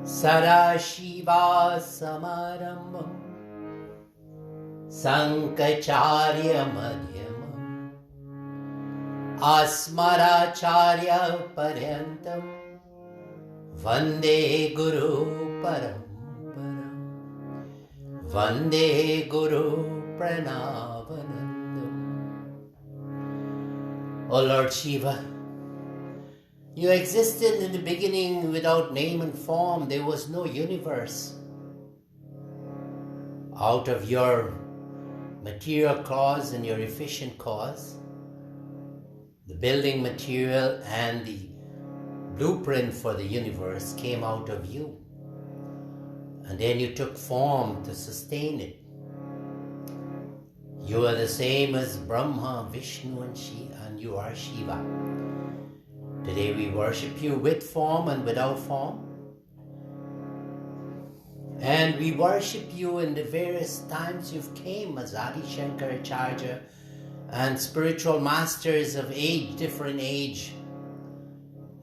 Sadashiva Samarambham Sankacharya Madhyamam Asmaracharya Paryantam Vande Guru Paramparam Vande Guru Pranavanandam. O Lord Shiva, you existed in the beginning without name and form. There was no universe. Out of your material cause and your efficient cause, the building material and the blueprint for the universe came out of you. And then you took form to sustain it. You are the same as Brahma, Vishnu and Shiva, and you are Shiva. Today we worship you with form and without form. And we worship you in the various times you've came as Adi Shankaracharya and spiritual masters of age, different age.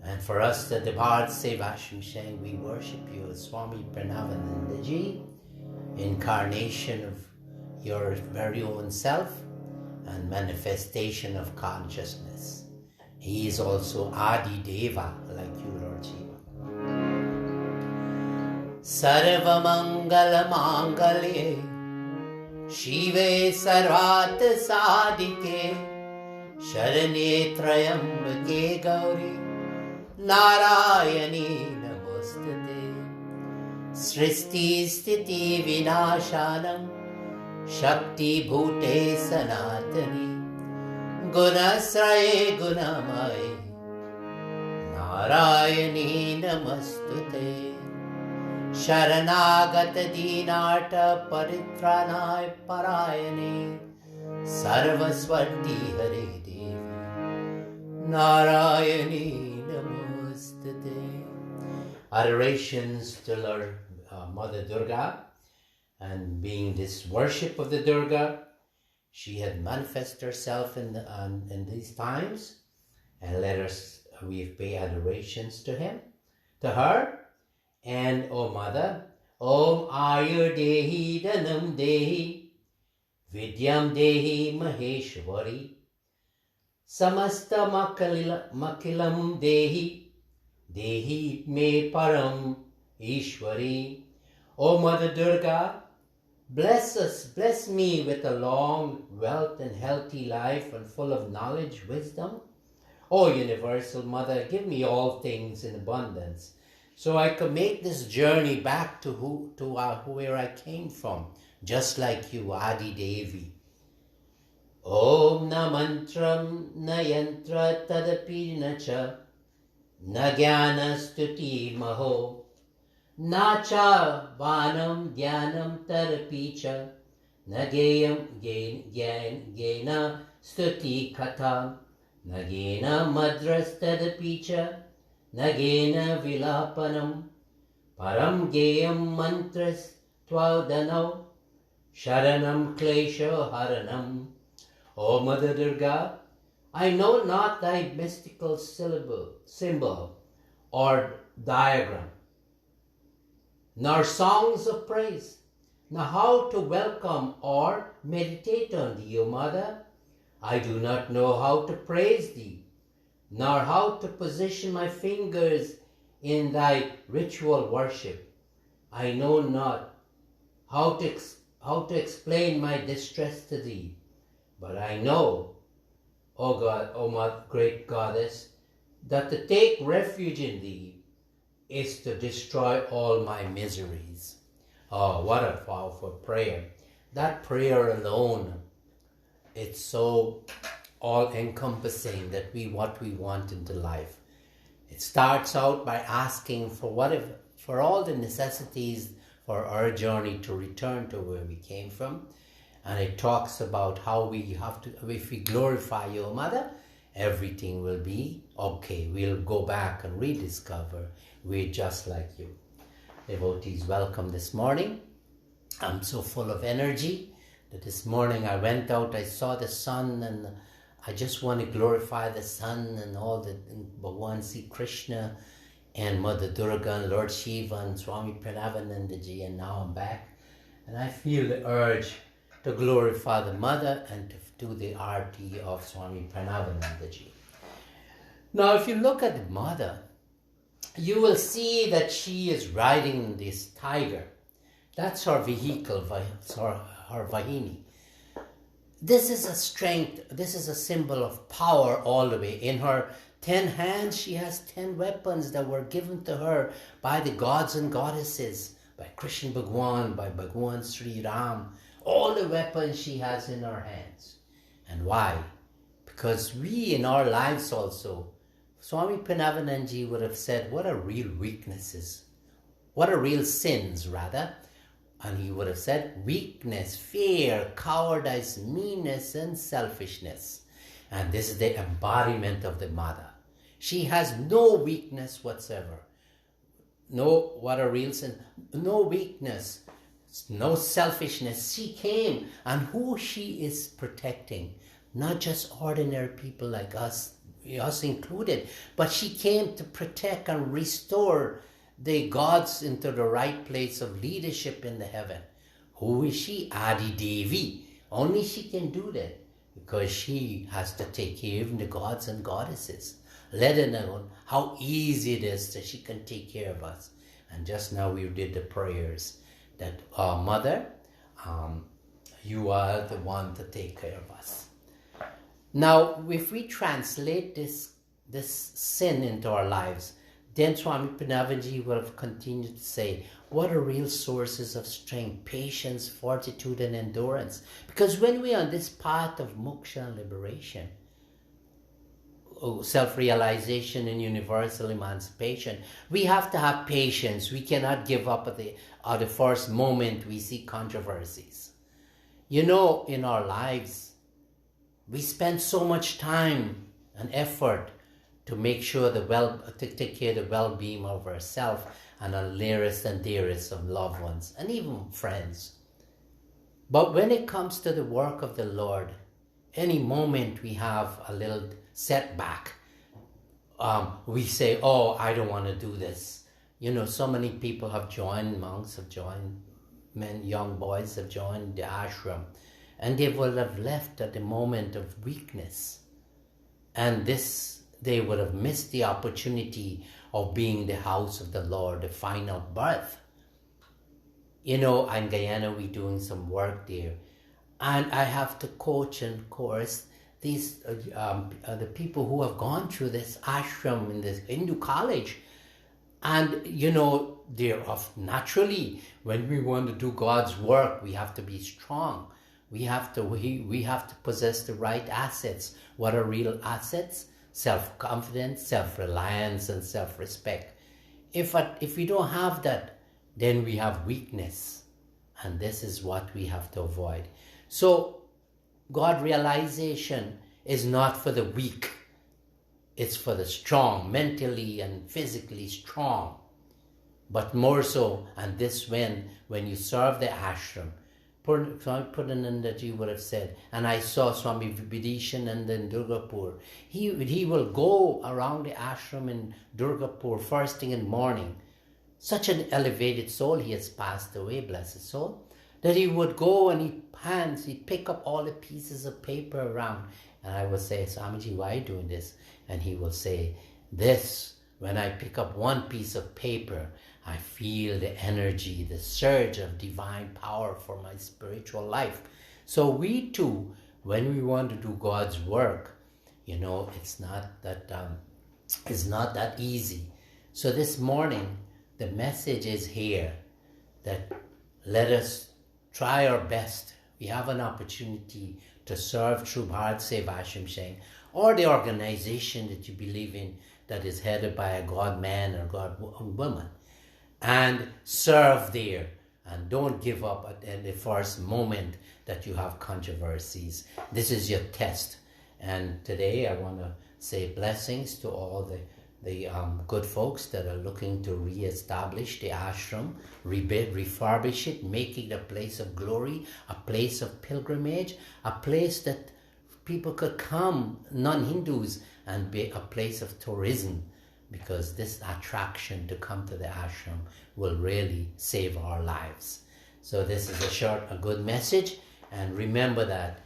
And for us, the BHARAT SEVASHRAM, we worship you as Swami Parameshananda, incarnation of your very own self and manifestation of consciousness. He is also Adi Deva, like you, Lord Shiva. Sarva Mangala Mangalye Shive Sarvat Sadike Sharanye Trayambake Gauri Narayani Namostate Sristi Sthiti Vinashanam Shakti Bhute Sanatani Gunasraye Gunamaye Narayani Namostute Sharanagata Dinarta Paritranay Parayane Sarvaswati Hare Devi Narayani Namostute. Adorations to Lord Mother Durga, and being this worship of the Durga, she had manifested herself in these times, and we pay adorations to her. And O Mother, Om Ayur Dehi Dhanam Dehi Vidyam Dehi Maheshwari Samasta Makilam Dehi Dehi Me Param Ishwari. O Mother Durga, bless us, bless me with a long, wealth and healthy life and full of knowledge, wisdom. O Universal Mother, give me all things in abundance, so I could make this journey back to where I came from, just like you, Adi Devi. Om na mantram na yantra tadapi na cha na jnana stuti maho na cha vanam dhyanam tadapi cha na gena stuti katha na gena madras tadapi cha Nagena vilapanam param geyam mantras tvadanau sharanam klesha haranam. O Mother Durga, I know not thy mystical symbol or diagram, nor songs of praise, nor how to welcome or meditate on thee, O Mother. I do not know how to praise thee, nor how to position my fingers in thy ritual worship. I know not how to explain my distress to thee, but I know, O God, O my great Goddess, that to take refuge in thee is to destroy all my miseries. Oh, what a powerful prayer. That prayer alone, it's so all-encompassing that what we want into life. It starts out by asking for all the necessities for our journey to return to where we came from, And it talks about how we have to, if we glorify your mother, everything will be okay. We'll go back and rediscover we're just like you. Devotees, welcome this morning. I'm so full of energy that this morning I went out, I saw the sun, and I just want to glorify the sun and all the Bhagwan Sri Krishna and Mother Durga and Lord Shiva and Swami Parameshananda, and now I'm back. And I feel the urge to glorify the mother and to do the arti of Swami Parameshananda. Now, if you look at the mother, you will see that she is riding this tiger. That's her vehicle, her Vahini. This is a strength, this is a symbol of power all the way. In her 10 hands, she has 10 weapons that were given to her by the gods and goddesses, by Krishna Bhagwan, by Bhagwan Sri Ram. All the weapons she has in her hands. And why? Because we in our lives also, Swami Parameshananda would have said, what are real weaknesses? What are real sins, rather? And he would have said, weakness, fear, cowardice, meanness, and selfishness. And this is the embodiment of the mother. She has no weakness whatsoever. No, what a real sin. No weakness, no selfishness. She came, and who she is protecting, not just ordinary people like us included, but she came to protect and restore the gods into the right place of leadership in the heaven. Who is she? Adi Devi. Only she can do that because she has to take care of the gods and goddesses. Let alone how easy it is that she can take care of us. And just now we did the prayers that Mother, you are the one to take care of us. Now, if we translate this sin into our lives, then Swami Parameshananda will have continued to say, what are real sources of strength, patience, fortitude, and endurance? Because when we are on this path of moksha and liberation, self-realization and universal emancipation, we have to have patience. We cannot give up at the first moment we see controversies. You know, in our lives, we spend so much time and effort to make sure to take care of the well-being of ourselves and our nearest and dearest of loved ones and even friends. But when it comes to the work of the Lord, any moment we have a little setback, we say, oh, I don't want to do this. You know, so many people have joined, monks have joined, men, young boys have joined the ashram, and they will have left at the moment of weakness. And they would have missed the opportunity of being the house of the Lord, the final birth. You know, in Guyana, we're doing some work there. And I have to coach and course these the people who have gone through this ashram in this Hindu college. And, you know, naturally, when we want to do God's work, we have to be strong. We have to possess the right assets. What are real assets? Self-confidence, self-reliance, and self-respect. If we don't have that, then we have weakness. And this is what we have to avoid. So, God realization is not for the weak. It's for the strong, mentally and physically strong. But more so, and this when you serve the ashram, Swami Parameshananda would have said, and I saw Swami Vibhidishananda in Durgapur. He will go around the ashram in Durgapur first thing in the morning. Such an elevated soul, he has passed away, blessed soul, that he would go and he'd pick up all the pieces of paper around. And I would say, Swamiji, why are you doing this? And he will say, when I pick up one piece of paper, I feel the energy, the surge of divine power for my spiritual life. So we too, when we want to do God's work, you know, it's not that easy. So this morning, the message is here that let us try our best. We have an opportunity to serve through BHARAT SEVASHRAM or the organization that you believe in that is headed by a God man or God woman, and serve there and don't give up at the first moment that you have controversies. This is your test. And today I want to say blessings to all the good folks that are looking to re-establish the ashram, rebuild, refurbish it, make it a place of glory, a place of pilgrimage, a place that people could come, non-Hindus, and be a place of tourism, because this attraction to come to the ashram will really save our lives. So this is a good message, and remember that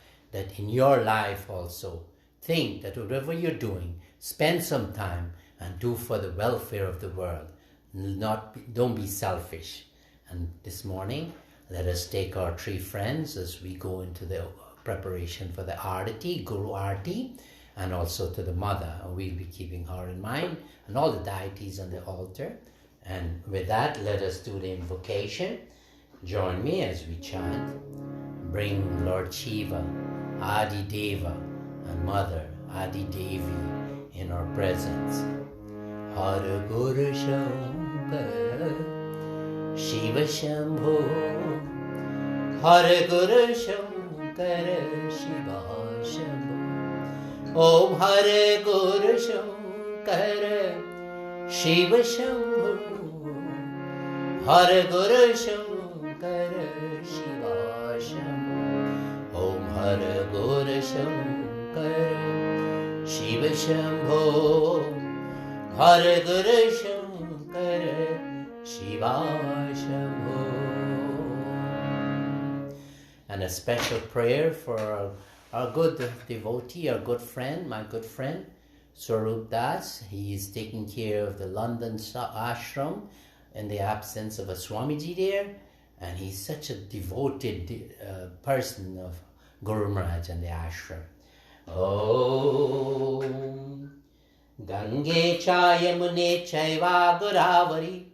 in your life also, think that whatever you're doing, spend some time and do for the welfare of the world. Don't be selfish. And this morning, let us take our 3 friends as we go into the preparation for the Arati, Guru Arati, and also to the mother. We'll be keeping her in mind, and all the deities on the altar. And with that, let us do the invocation. Join me as we chant. Bring Lord Shiva, Adi Deva, and Mother Adi Devi in our presence. Hara Guru Shankara Shiva Shambho, Hara Guru Shankara Shiva Shambho. Om Hare Guru Shankara Shiva Shambho, Hare Guru Shankara Shiva Shambho. Om Hare Guru Shankara Shiva Shambho, Hare Guru Shankara Shiva Shambho. And a special prayer for our good devotee, our good friend, my good friend, Swarup Das. He is taking care of the London ashram in the absence of a Swamiji there, and he's such a devoted person of Guru Maharaj and the ashram. Om Gange cha Yamune chaiva Godavari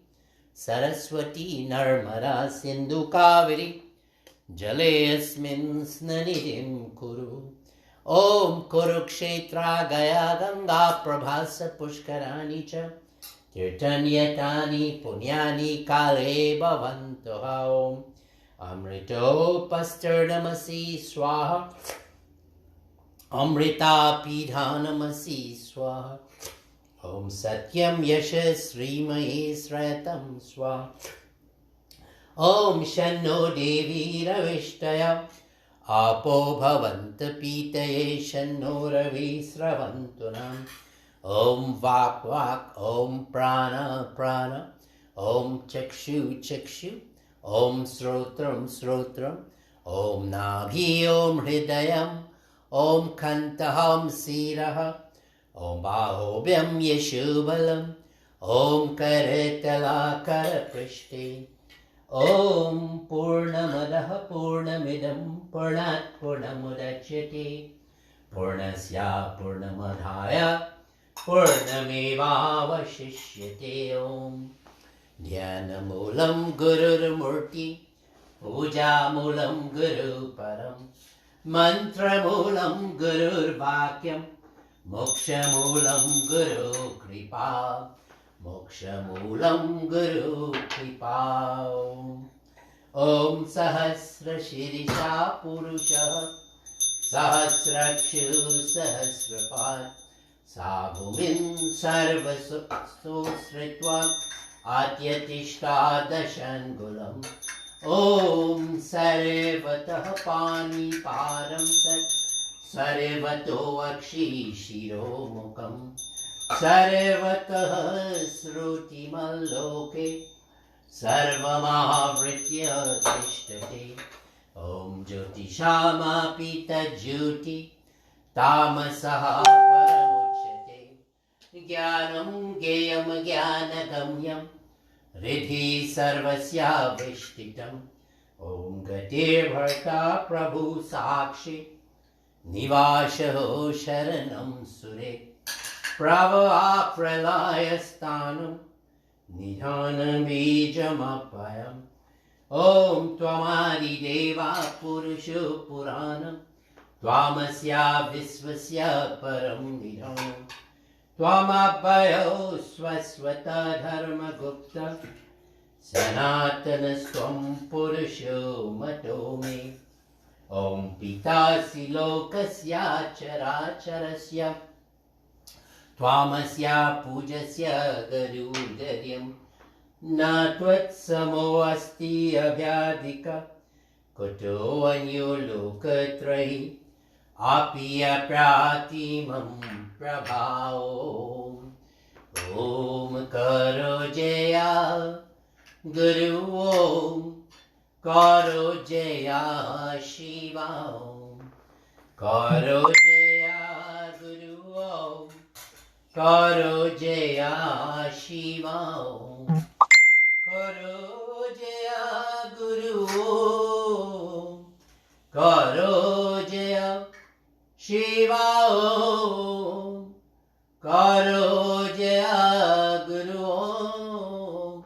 Saraswati Narmada Sindhu Kaveri Jale asmin snanidim kuru. Om Kurukshetra Gaya Ganga Prabhasa Pushkarani cha Tirtanyatani Punyani Kale Bhavanto. Om Amrito Pastardamasi Swaha, Amrita Pidhanamasi Swaha. Om Satyam Yashas Srimahi Sratam Swaha. Om Shanno Devi Ravishtaya Apo Bhavanta Pitaye Shanno Ravi Sravantunam. Om Vak Vak, Om Prana Prana, Om Chakshu Chakshu, Om Srotram Srotram, Om Nabhi Om Hridayam, Om Kantaham Siraha, Om Bahobhyam Yeshubalam, Om Karetala Karaprishti. Om Purnamadaha Purnamidam Purnat Purnamudachyate Purnasya Purnamadhaya Purnamevavashishyate. Om Dhyanamoolam Gururmurti Pujamulam Guru Param Mantramoolam Gurur Vakyam Mokshamulam Guru Kripa Mokshamulam Guru Kripa. Om Sahasra Shirisha Purusha Sahasrakshu Sahasrapad Sabhumin Sarvasu Sritva Atyatishta Dashangulam. Om Sarevatah Pani Param Tat Sarevato Akshi Shiro Mukam Sarevatah Sruti Maloke Sarvamahavritya Tishtate. Om Jyoti Shama Pita Jyoti Tamasaha Paramuchate. Jnanam Geyam Jnanagamyam Riddhi Sarvasya Vishtitam. Om Gatir Bharta Prabhu Sakshi Nivashaho Sharanam Sure. Prava Pralaya Stanam Nidhanam Bijamapayam. Om Tvamadi Deva Purusho Puranam Tvamasya Visvasya Param Nidhanam. Tvamabhayo Swaswata Dharma Gupta Sanatana Swam Purusho Mato Me. Om Pitasi Lokasya Characharasya Tvamasya Pujasya Garudaryam Na Tvatsamo Asti Abhyadika Kuto Anyo Lokatrahi Apiya Pratimam Prabhao. Om Karo Jaya Guru Om Karo Jaya Shiva Om Karo Jaya Guru Om Karo Jaya Shiva Om Karo Jaya Guru Om Karo Jaya Shiva Om Karo Jaya Guru Om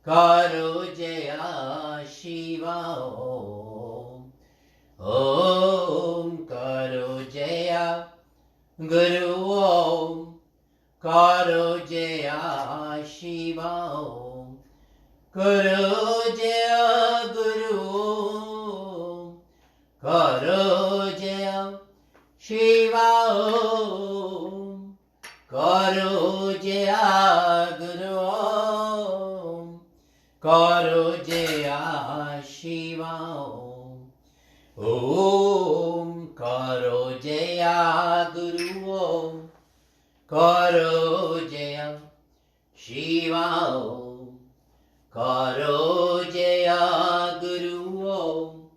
Karo Jaya Shiva Om Om Karo Jaya Guru Om Karo Jaya Shiva Om Karo Jaya Guru Om Karo Jaya Shiva Om Karo Jaya Guru Om Karo Jaya Shiva Om Om Karo Jaya Guru Om Karo Jaya Shiva Om Karo Jaya Guru Om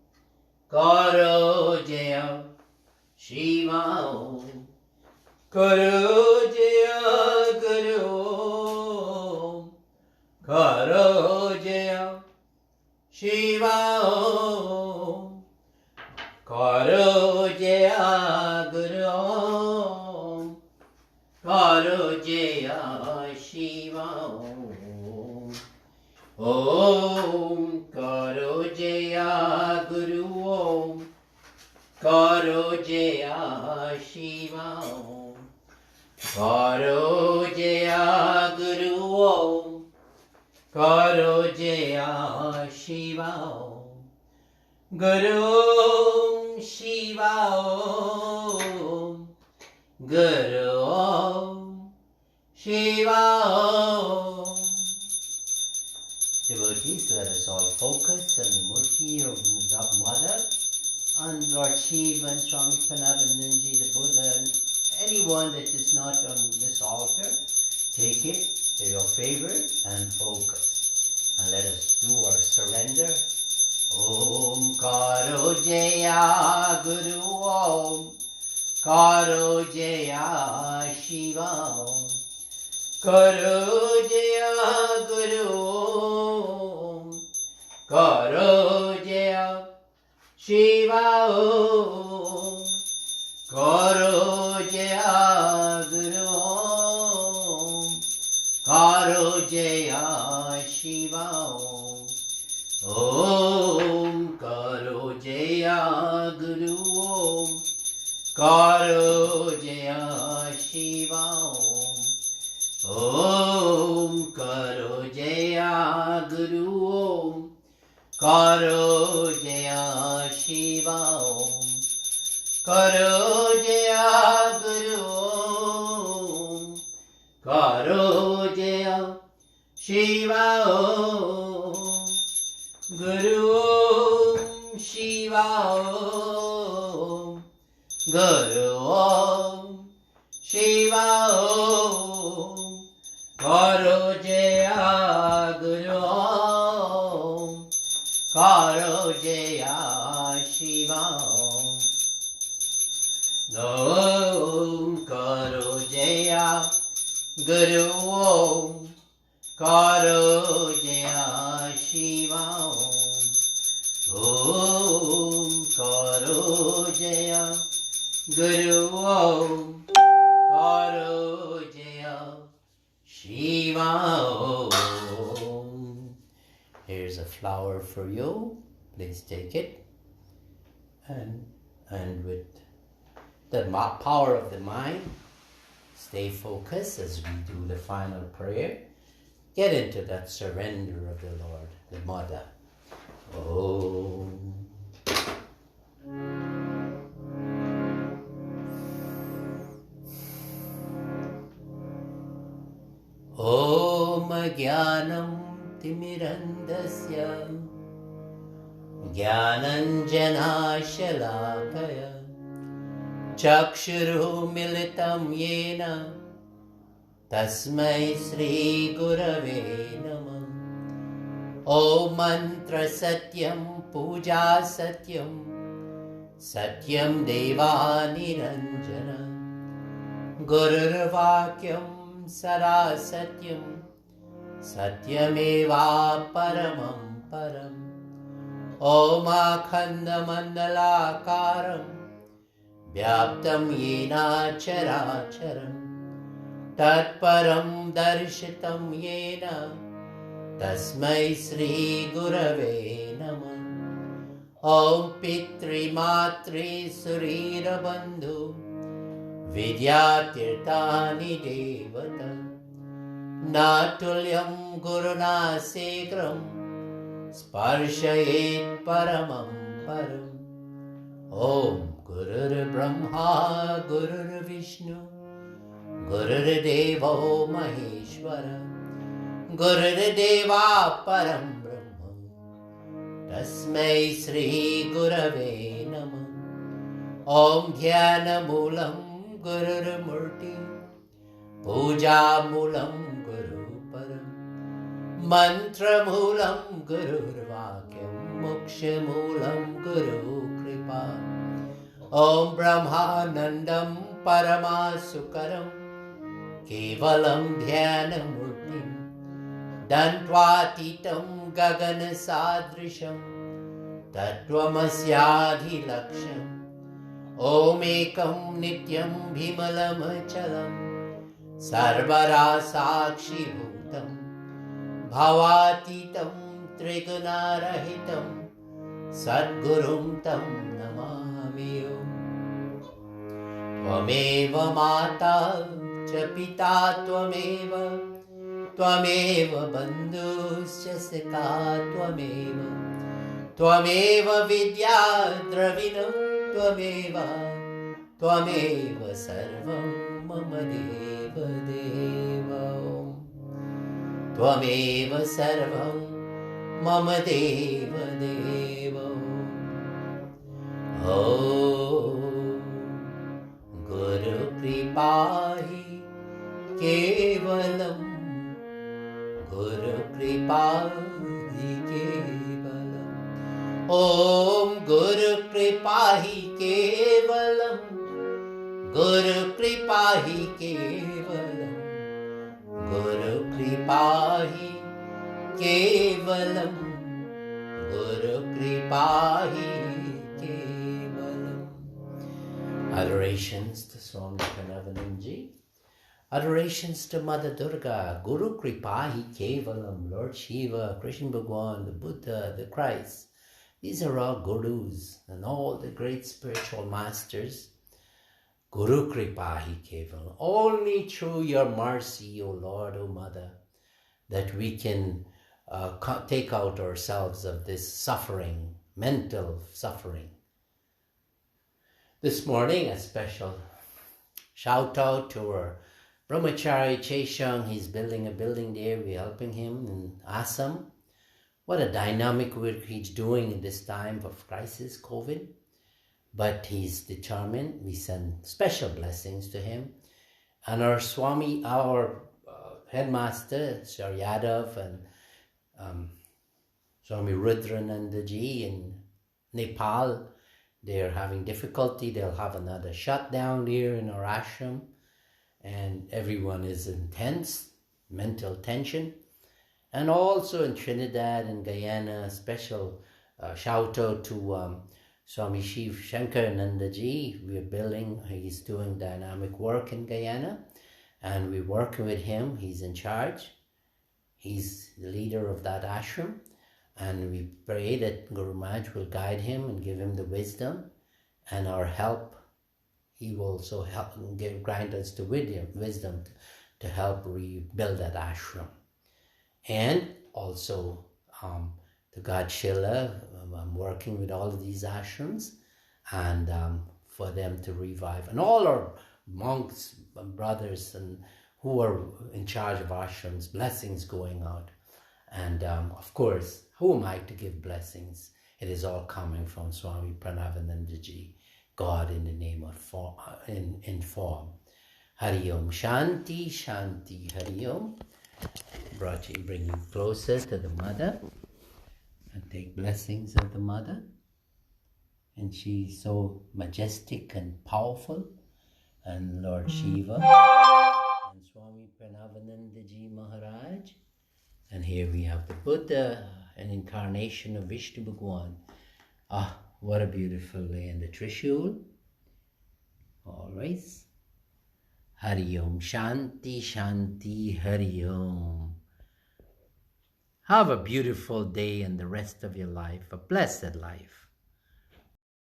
Karo Jaya Shiva Om Karo Jaya Guru Om Karo Jaya Shiva Om Karo Jaya Guru Om Karo Jaya Shiva Om Om Karo Jaya Guru Om Karo Jaya Shiva Om Karo Jaya Guru Om Karo Jaya Shiva Om Guru Om Shiva Om Guru Om Shiva Om. Devotees, let us all focus on the Murti of Mother, on Lord Shiva and Swami Parameshananda, the Buddha, and anyone that is not on this altar. Take it to your favorite and focus. And let us do our surrender. Om Karo Jaya Guru Om Karo Jaya Shiva Om Karo Jaya Guru Om Karo Jaya Shiva Om Karo Jaya Guru Om Karo Jaya Shiva Om Om Karo Jaya Guru Om Karo Jaya Shiva Om Om Karo Jaya Guru Om Karo Jaya Shiva Om Karo Jaya Guru Om Karo Jaya Shiva Om Guru Om Shiva Om Guru Om Shiva Om Karo Jaya Guru Om Karo Jaya Shiva Om Om Karo Jaya Guru Om Karo Jaya Shiva Om Om Karo Jaya Guru Om Karo Jaya Shiva Om. Here's a flower for you. Please take it. And with the power of the mind, stay focused as we do the final prayer. Get into that surrender of the Lord, the Mother. Om. Om Jnanam Timirandasya Jnananjana Shalakaya Chakshuru Militam Yena Tasmai Sri Gurave Namah. Om Mantra Satyam Puja Satyam Satyam Deva Niranjana Gurur Vakyam Sara Satyam Satyameva Paramam Param. Om Akhanda Mandalakaram Vyaptam Yena Characharam Tatparam Darshitam Yena Tasmai Sri Gurave Namah. Om Pitri Matri Surira Bandhu Vidyatirtani Devata Natulyam Guruna Segram Sparshayet Paramam Param. Om Gurur Brahma Gurur Vishnu Gurur Devo Maheshwara Gurur Deva Param Brahma Tasmai Sri Gurave Namah. Om Dhyana Moolam Gurur Murti Puja Moolam Guru Param Mantra Moolam Gurur Vakyam Moksha Moolam Guru Kripa. Om Brahmanandam Paramasukaram Kevalam Dhyana Murtim Dantwatitam Gagana Sadrisham Tattvamasyaadhi Laksham. Om Ekam Nityam Bhimalam Achalam Sarvara Sakshi Bhutam Bhavatitam Trigunarahitam Sadgurum Tam Namami. Tvameva Mata Cha Pita Tvameva Tvameva Bandhuscha Sika Tvameva Tvameva Vidya Dravinam Tvameva Tvameva Sarvam Mama Deva Deva. Tvameva Sarvam Mama Deva Deva. Om Guru Kripahi Kevalam Guru Kripahi Kevalam. Om Guru Kripahi Kevalam Guru Kripahi Kevalam Guru Kripahi Kevalam Guru Kripahi Kevalam. Adorations to Swami Parameshananda. Adorations to Mother Durga, Guru Kripahi Kevalam, Lord Shiva, Krishna Bhagwan, the Buddha, the Christ. These are all gurus and all the great spiritual masters. Guru Kripahi Kevalam. Only through your mercy, O Lord, O Mother, that we can take out ourselves of this suffering, mental suffering. This morning, a special shout out to our Brahmachari Cheshang. He's building a building there. We're helping him in Assam. What a dynamic work he's doing in this time of crisis, COVID. But he's determined. We send special blessings to him. And our Swami, our headmaster, Sir Yadav, and Swami Rudranandaji in Nepal, they're having difficulty. They'll have another shutdown there in our ashram. And everyone is in tense, mental tension. And also in Trinidad and Guyana, special shout out to Swami Shiv Shankaranandaji. We're building, he's doing dynamic work in Guyana. And we're working with him. He's in charge. He's the leader of that ashram. And we pray that Guru Maharaj will guide him and give him the wisdom and our help. He will also help grant us the wisdom to help rebuild that ashram. And also to God Shilla, I'm working with all of these ashrams, and for them to revive. And all our monks and brothers and who are in charge of ashrams, blessings going out. And of course, who am I to give blessings? It is all coming from Swami Parameshananda ji, God in the name of form, in form. Hari Om, Shanti, Shanti, Hari Om. Bring you closer to the mother and take blessings of the mother. And she's so majestic and powerful. And Lord Shiva and Swami Parameshananda ji Maharaj. And here we have the Buddha, an incarnation of Vishnu Bhagwan. Ah, what a beautiful lay in the Trishul. All right. Hari Om, Shanti, Shanti, Hari Om. Have a beautiful day and the rest of your life, a blessed life.